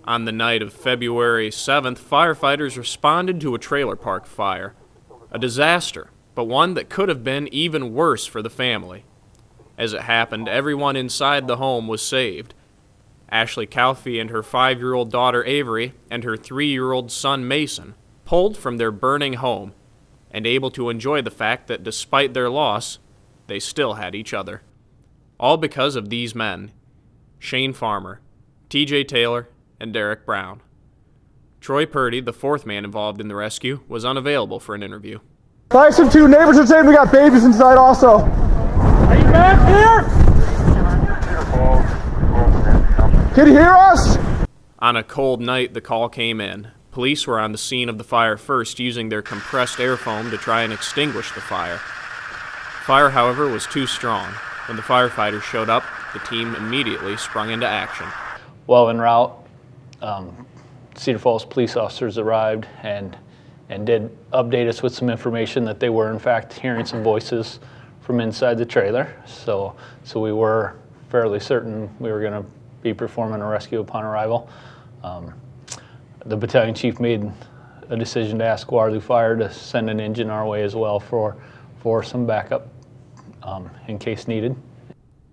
On the night of February 7th, firefighters responded to a trailer park fire. A disaster, but one that could have been even worse for the family. As it happened, everyone inside the home was saved. Ashley Calfee and her 5-year-old daughter Avery and her 3-year-old son Mason pulled from their burning home and able to enjoy the fact that despite their loss, they still had each other. All because of these men, Shane Farmer, TJ Taylor, and Derek Brown. Troy Purdy, the 4th man involved in the rescue, was unavailable for an interview. 5-2, neighbors are saying we got babies inside also. Are you back here? Can you hear us? On a cold night, the call came in. Police were on the scene of the fire first, using their compressed air foam to try and extinguish the fire. Fire, however, was too strong. When the firefighters showed up, the team immediately sprung into action. While en route, Cedar Falls police officers arrived and did update us with some information that they were in fact hearing some voices from inside the trailer. So we were fairly certain we were going to be performing a rescue upon arrival. The battalion chief made a decision to ask Waterloo Fire to send an engine our way as well for some backup in case needed.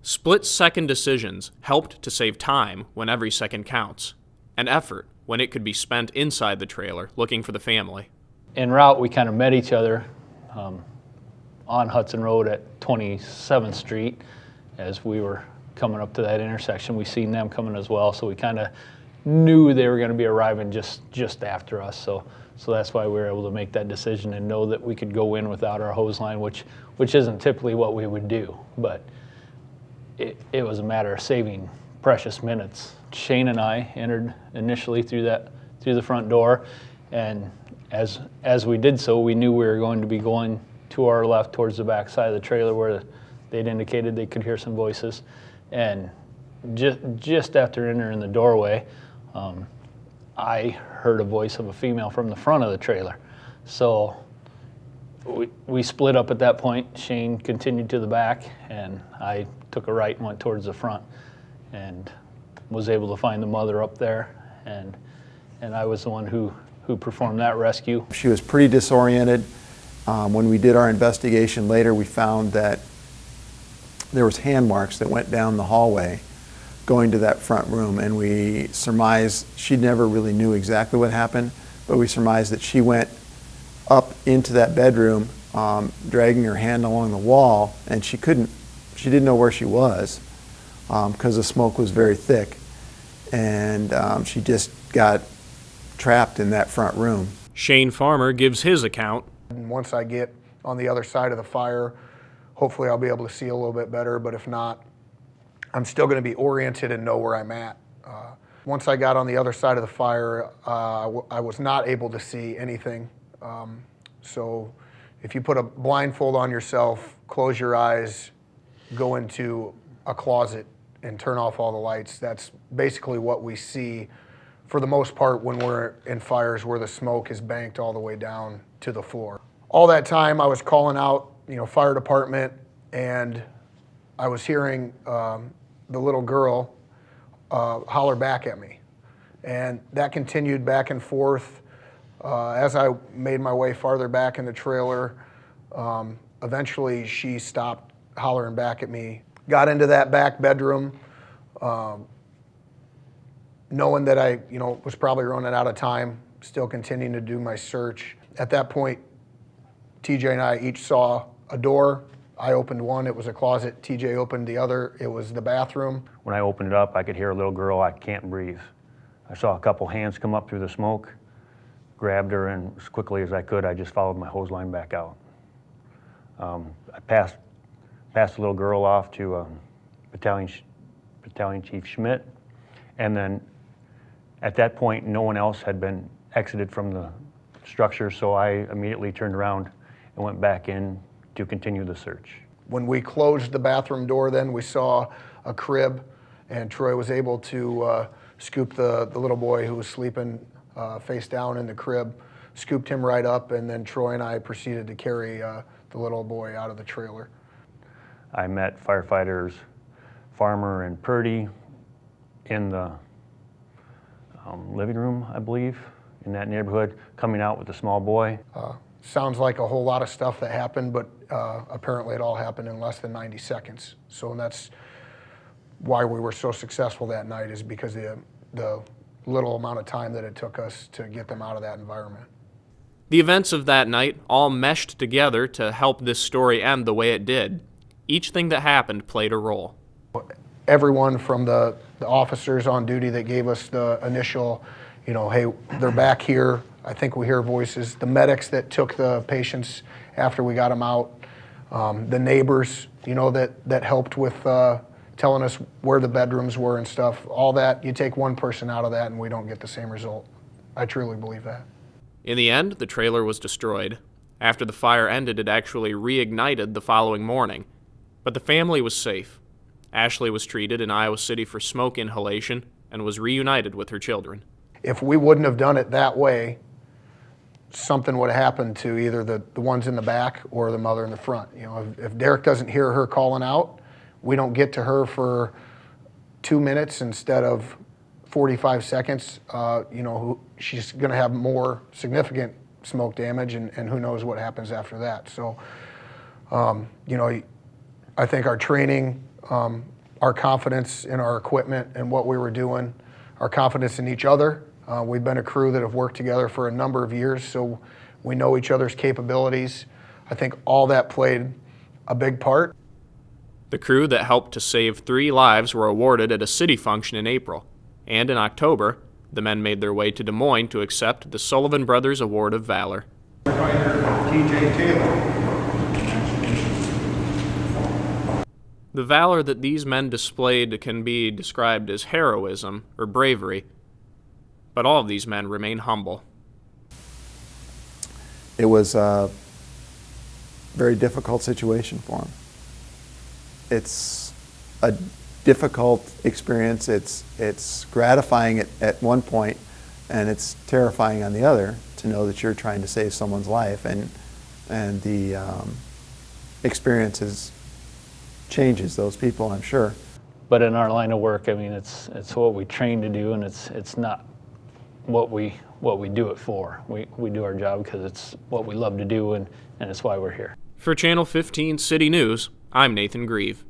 Split-second decisions helped to save time when every second counts, and effort when it could be spent inside the trailer looking for the family. En route, we kind of met each other on Hudson Road at 27th Street. As we were coming up to that intersection, we seen them coming as well, so we kind of knew they were going to be arriving just after us. So that's why we were able to make that decision and know that we could go in without our hose line, which isn't typically what we would do, but it was a matter of saving precious minutes. Shane and I entered initially through the front door, and as we did so, we knew we were going to be going to our left towards the back side of the trailer where they'd indicated they could hear some voices. And just after entering the doorway, I heard a voice of a female from the front of the trailer. So we split up at that point. Shane continued to the back, and I took a right and went towards the front, and was able to find the mother up there, and I was the one who performed that rescue. She was pretty disoriented. When we did our investigation later, we found that there was hand marks that went down the hallway going to that front room, and we surmised, she never really knew exactly what happened, but we surmised that she went up into that bedroom, dragging her hand along the wall, and she didn't know where she was because the smoke was very thick, and she just got trapped in that front room. Shane Farmer gives his account. And once I get on the other side of the fire, hopefully I'll be able to see a little bit better, but if not, I'm still going to be oriented and know where I'm at. Once I got on the other side of the fire, I was not able to see anything. So if you put a blindfold on yourself, close your eyes, go into a closet and turn off all the lights, that's basically what we see for the most part when we're in fires where the smoke is banked all the way down to the floor. All that time I was calling out, fire department, and I was hearing the little girl holler back at me. And that continued back and forth as I made my way farther back in the trailer. Eventually she stopped hollering back at me. Got into that back bedroom, knowing that I was probably running out of time, still continuing to do my search. At that point, TJ and I each saw a door. I opened one, it was a closet. TJ opened the other, it was the bathroom. When I opened it up, I could hear a little girl, "I can't breathe." I saw a couple hands come up through the smoke, grabbed her, and as quickly as I could, I just followed my hose line back out. I passed the little girl off to Battalion Chief Schmidt, and then at that point, no one else had been exited from the structure, so I immediately turned around and went back in to continue the search. When we closed the bathroom door, then we saw a crib, and Troy was able to scoop the little boy who was sleeping face down in the crib, scooped him right up, and then Troy and I proceeded to carry the little boy out of the trailer. I met firefighters Farmer and Purdy in the living room, I believe, in that neighborhood, coming out with a small boy. Sounds like a whole lot of stuff that happened, but apparently it all happened in less than 90 seconds. So that's why we were so successful that night, is because of the little amount of time that it took us to get them out of that environment. The events of that night all meshed together to help this story end the way it did. Each thing that happened played a role. Everyone from the officers on duty that gave us the initial, hey, they're back here, I think we hear voices. The medics that took the patients after we got them out. The neighbors, that helped with telling us where the bedrooms were and stuff. All that, you take one person out of that and we don't get the same result. I truly believe that. In the end, the trailer was destroyed. After the fire ended, it actually reignited the following morning. But the family was safe. Ashley was treated in Iowa City for smoke inhalation and was reunited with her children. If we wouldn't have done it that way, something would have happened to either the ones in the back or the mother in the front. If Derek doesn't hear her calling out, we don't get to her for 2 minutes instead of 45 seconds, she's going to have more significant smoke damage, and who knows what happens after that. So, I think our training, our confidence in our equipment and what we were doing, our confidence in each other. We've been a crew that have worked together for a number of years, so we know each other's capabilities. I think all that played a big part. The crew that helped to save 3 lives were awarded at a city function in April. And in October, the men made their way to Des Moines to accept the Sullivan Brothers Award of Valor. TJ Taylor. The valor that these men displayed can be described as heroism or bravery, but all of these men remain humble. It was a very difficult situation for them. It's a difficult experience. It's gratifying at one point, and it's terrifying on the other to know that you're trying to save someone's life, and the experiences changes those people, I'm sure. But in our line of work, I mean, it's what we train to do, and it's not what we do it for. We do our job because it's what we love to do, and it's why we're here. For Channel 15 City News, I'm Nathan Grieve.